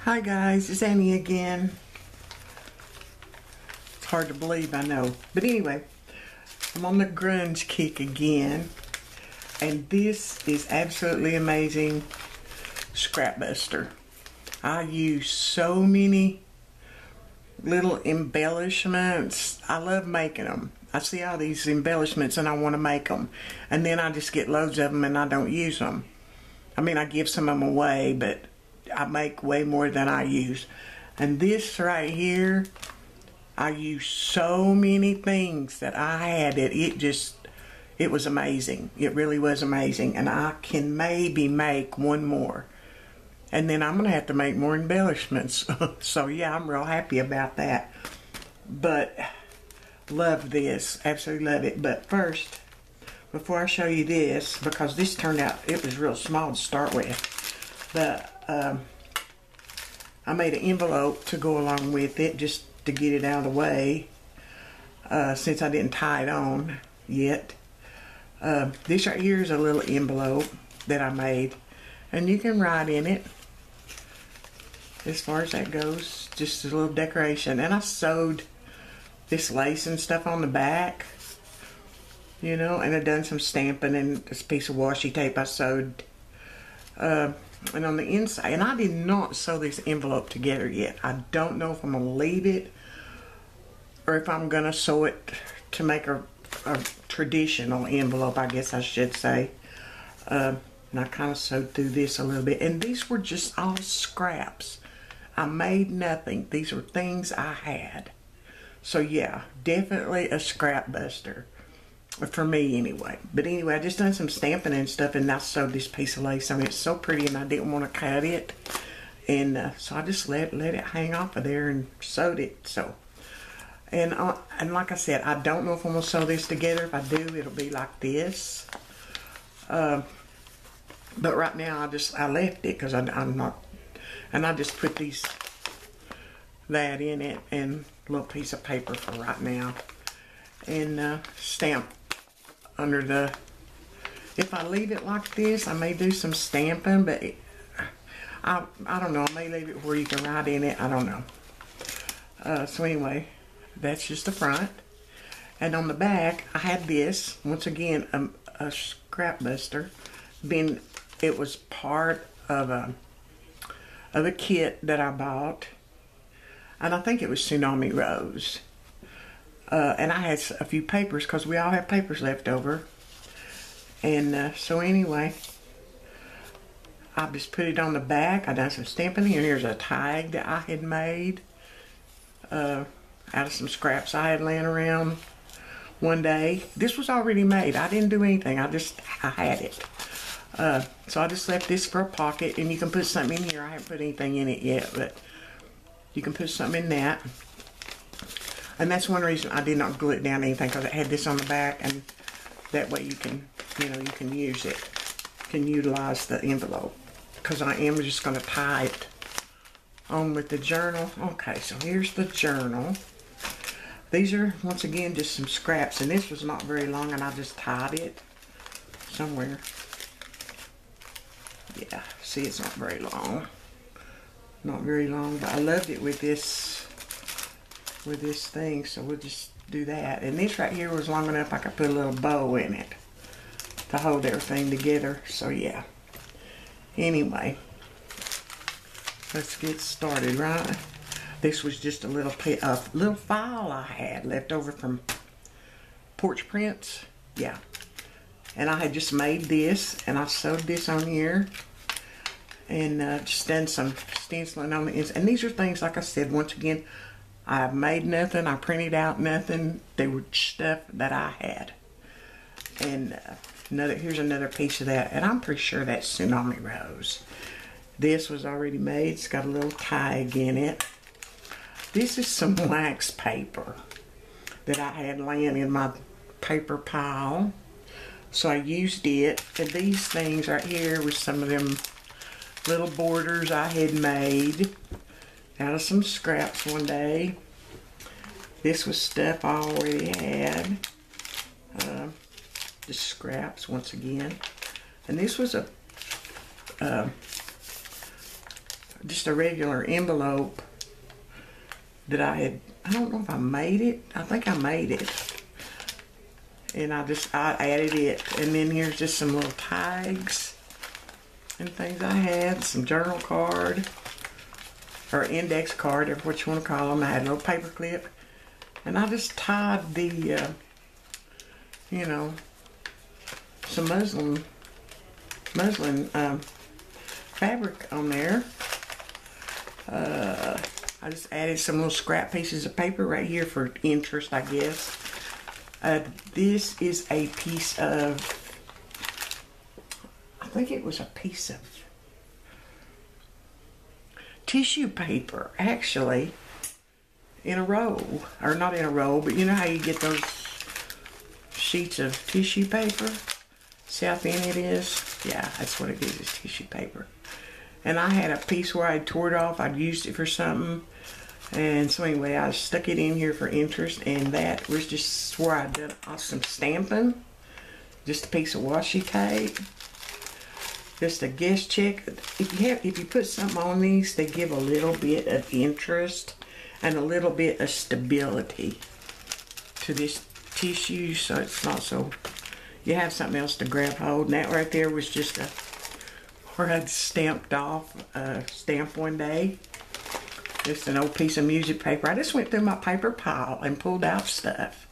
Hi guys, it's Annie again. It's hard to believe, I know. But anyway, I'm on the grunge kick again. And this is absolutely amazing scrap buster. I use so many little embellishments. I love making them. I see all these embellishments and I want to make them. And then I just get loads of them and I don't use them. I mean, I give some of them away, but I make way more than I use. And this right here, I use so many things that I had that it was amazing. It really was amazing. And I can maybe make one more. And then I'm going to have to make more embellishments. So yeah, I'm real happy about that. But love this. Absolutely love it. But first, before I show you this, because this turned out, it was real small to start with. But I made an envelope to go along with it just to get it out of the way since I didn't tie it on yet. This right here is a little envelope that I made, and you can write in it as far as that goes, just a little decoration. And I sewed this lace and stuff on the back, you know, and I done some stamping and this piece of washi tape I sewed and on the inside. And I did not sew this envelope together yet. I don't know if I'm going to leave it or if I'm going to sew it to make a traditional envelope, I guess I should say. And I kind of sewed through this a little bit. And these were just all scraps. I made nothing. These were things I had. So yeah, definitely a scrap buster. For me anyway. But anyway, I just done some stamping and stuff, and I sewed this piece of lace on it. It's so pretty, and I didn't want to cut it. And so I just let it hang off of there and sewed it. So, and like I said, I don't know if I'm going to sew this together. If I do, it'll be like this. But right now, I left it because I'm not, and I just put that in it and a little piece of paper for right now. And stamp under the, if I leave it like this, I may do some stamping, but I don't know, I may leave it where you can write in it, I don't know. So anyway, that's just the front. And on the back, I had this, once again, a scrap buster. It was part of a kit that I bought, and I think it was Tsunami Rose. And I had a few papers, because we all have papers left over. And so anyway, I just put it on the back. I done some stamping here. Here's a tag that I had made out of some scraps I had laying around one day. This was already made. I didn't do anything. I had it. So I just left this for a pocket, and you can put something in here. I haven't put anything in it yet, but you can put something in that. And that's one reason I did not glue it down or anything, because it had this on the back, and that way you can, you know, you can use it. You can utilize the envelope. Because I am just going to tie it on with the journal. Okay, so here's the journal. These are, once again, just some scraps, and this was not very long, and I just tied it somewhere. Yeah, see, it's not very long. Not very long, but I loved it with this thing, so we'll just do that. And this right here was long enough I could put a little bow in it to hold everything together. So yeah, anyway, let's get started. Right, this was just a little file I had left over from Porch Prints. Yeah, and I had just made this, and I sewed this on here, and just done some stenciling on the ends. And these are things, like I said, once again, I made nothing, I printed out nothing. They were stuff that I had. And here's another piece of that. And I'm pretty sure that's Tsunami Rose. This was already made. It's got a little tag in it. This is some wax paper that I had laying in my paper pile. So I used it. And these things right here was some of them little borders I had made out of some scraps one day. This was stuff I already had. Just scraps once again. And this was just a regular envelope that I don't know if I made it. I think I made it. And I added it. And then here's just some little tags and things I had. Some journal card, or index card, or what you want to call them. I had a little paper clip. And I just tied the, you know, some muslin fabric on there. I just added some little scrap pieces of paper right here for interest, I guess. This is a piece of, I think it was a piece of tissue paper, actually, in a roll. Or not in a roll, but you know how you get those sheets of tissue paper? See how thin it is? Yeah, that's what it is tissue paper. And I had a piece where I tore it off. I'd used it for something. And so anyway, I stuck it in here for interest. And that was just where I'd done some stamping. Just a piece of washi tape. Just a guess check. If you put something on these, they give a little bit of interest and a little bit of stability to this tissue, so it's not so, you have something else to grab hold. And that right there was just where I'd stamped off a stamp one day. Just an old piece of music paper. I just went through my paper pile and pulled out stuff.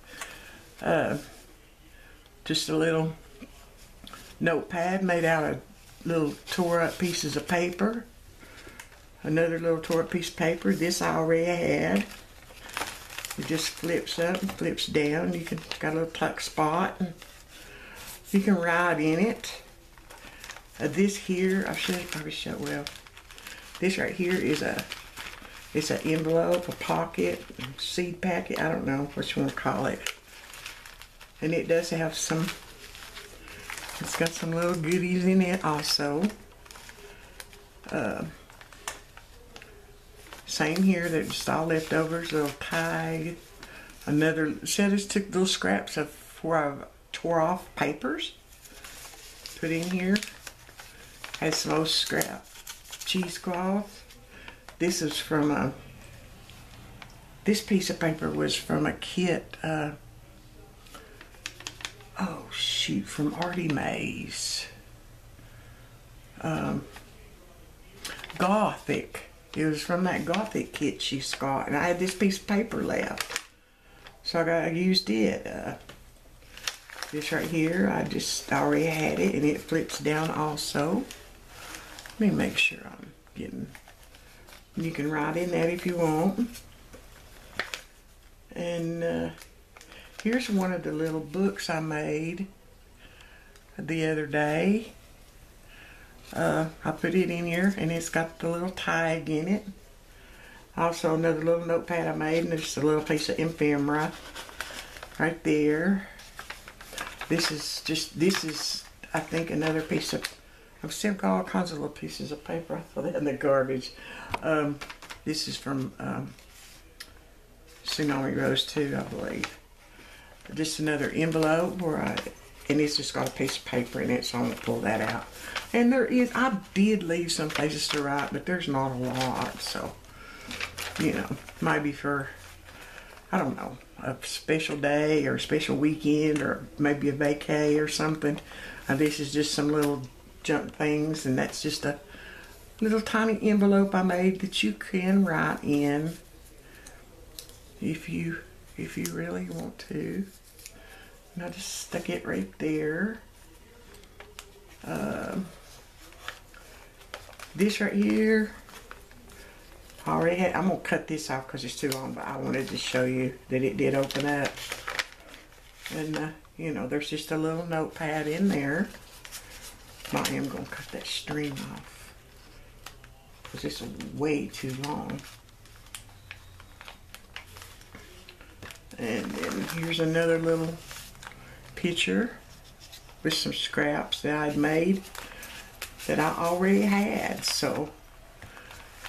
Just a little notepad made out of little tore up pieces of paper. Another little tore up piece of paper. This I already had. It just flips up and flips down. You can got a little tuck spot. And you can write in it. This here, I should probably show well. This right here is it's an envelope, a pocket, seed packet. I don't know what you want to call it. And it does have some. It's got some little goodies in it also. Same here, they're just all leftovers, little tag. Another, see I just took little scraps of where I tore off papers. Put in here. Has some old scrap cheesecloth. This is from this piece of paper was from a kit, oh shoot, from Artie Mae's. Gothic. It was from that Gothic kit she's got, and I had this piece of paper left, so I used it. This right here, I already had it, and it flips down also. Let me make sure I'm getting. You can write in that if you want. And here's one of the little books I made the other day. I put it in here, and it's got the little tag in it. Also another little notepad I made, and there's a little piece of ephemera right there. This is I think another piece of, I've still got all kinds of little pieces of paper. I throw that in the garbage. This is from Tsunami Rose 2, I believe. Just another envelope and it's just got a piece of paper in it, so I'm going to pull that out. And I did leave some places to write, but there's not a lot, so, you know, maybe for, I don't know, a special day or a special weekend or maybe a vacay or something. This is just some little junk things, and that's just a little tiny envelope I made that you can write in if you really want to. And I just stuck it right there. This right here, I already had. I'm gonna cut this off because it's too long, but I wanted to show you that it did open up. And you know, there's just a little notepad in there. I am gonna cut that string off because it's way too long. And then here's another little picture with some scraps that I'd made that I already had. So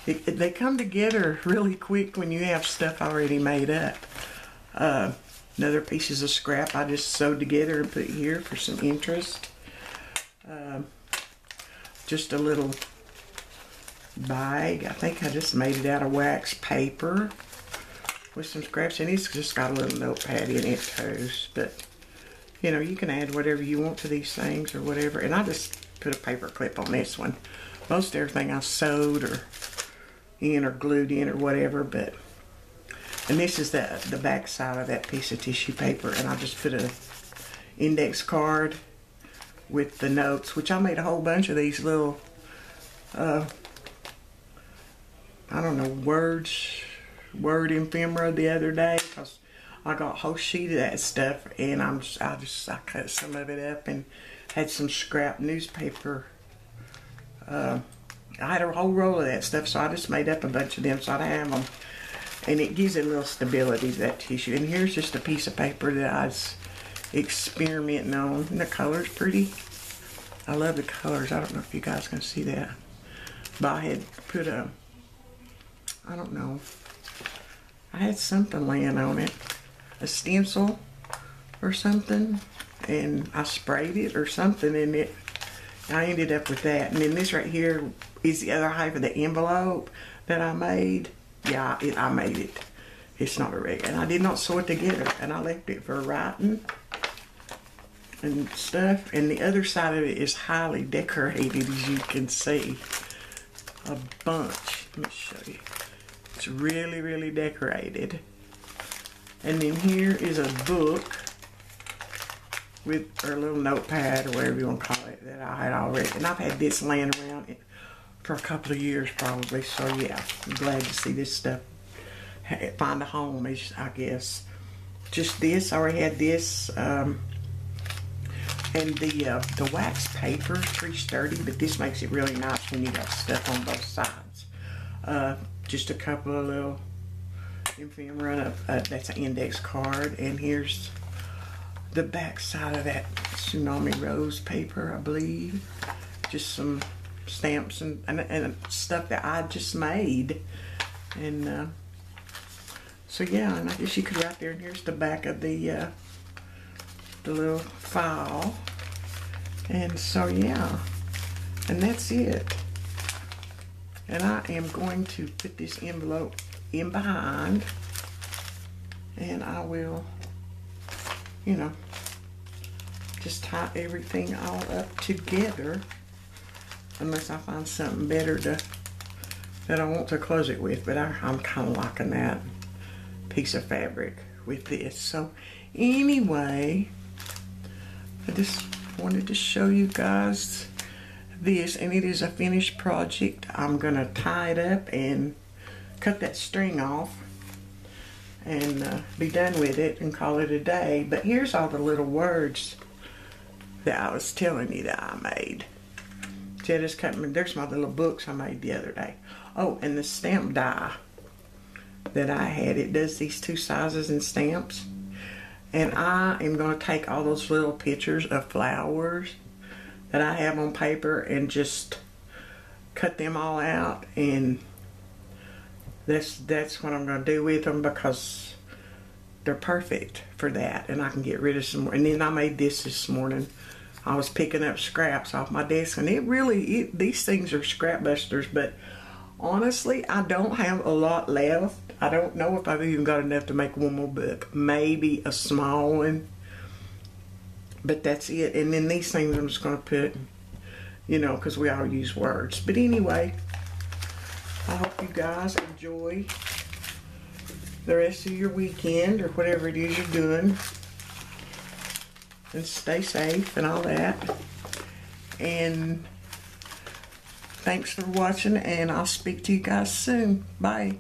they come together really quick when you have stuff already made up. Another pieces of scrap I just sewed together and put here for some interest. Just a little bag. I think I just made it out of wax paper with some scraps, and it's just got a little notepad in it too. But you know, you can add whatever you want to these things or whatever. And I just put a paper clip on this one. Most everything I sewed or glued in or whatever. But and this is the back side of that piece of tissue paper, and I just put a index card with the notes, which I made a whole bunch of these little I don't know, word ephemera the other day, because I got a whole sheet of that stuff, and I cut some of it up and had some scrap newspaper. I had a whole roll of that stuff, so I just made up a bunch of them so I'd have them, and it gives it a little stability to that tissue. And here's just a piece of paper that I was experimenting on, and the color's pretty. I love the colors. I don't know if you guys can see that, but I had put I don't know, I had something laying on it, a stencil or something, and I sprayed it or something, and I ended up with that. And then this right here is the other half of the envelope that I made. Yeah, I made it. It's not a regular, and I did not sew it together, and I left it for writing and stuff. And the other side of it is highly decorated, as you can see. A bunch. Let me show you. It's really, really decorated. And then here is a book with, or a little notepad, or whatever you want to call it, that I had already. And I've had this laying around for a couple of years probably. So yeah, I'm glad to see this stuff find a home, I guess. Just this, I already had this. And the wax paper is pretty sturdy, but this makes it really nice when you got stuff on both sides. Just a couple of little ephemera, that's an index card, and here's the back side of that tsunami rose paper, I believe. Just some stamps and stuff that I just made. And so yeah, and I guess you could write there, and here's the back of the little file. And so yeah, and that's it. And I am going to put this envelope in behind, and I will, you know, just tie everything all up together, unless I find something better that I want to close it with. But I'm kind of liking that piece of fabric with this. So anyway, I just wanted to show you guys this, and it is a finished project. I'm gonna tie it up and cut that string off and be done with it and call it a day. But here's all the little words that I was telling you that I made. See, I just cut them. There's my little books I made the other day. Oh, and the stamp die that I had, it does these two sizes in stamps. And I am going to take all those little pictures of flowers that I have on paper and just cut them all out, and that's what I'm going to do with them, because they're perfect for that. And I can get rid of some more. And then I made this morning. I was picking up scraps off my desk, and these things are scrap busters, but honestly, I don't have a lot left. I don't know if I've even got enough to make one more book. Maybe a small one. But that's it. And then these things I'm just going to put, you know, because we all use words. But anyway, I hope you guys enjoy the rest of your weekend, or whatever it is you're doing. And stay safe and all that. And thanks for watching, and I'll speak to you guys soon. Bye.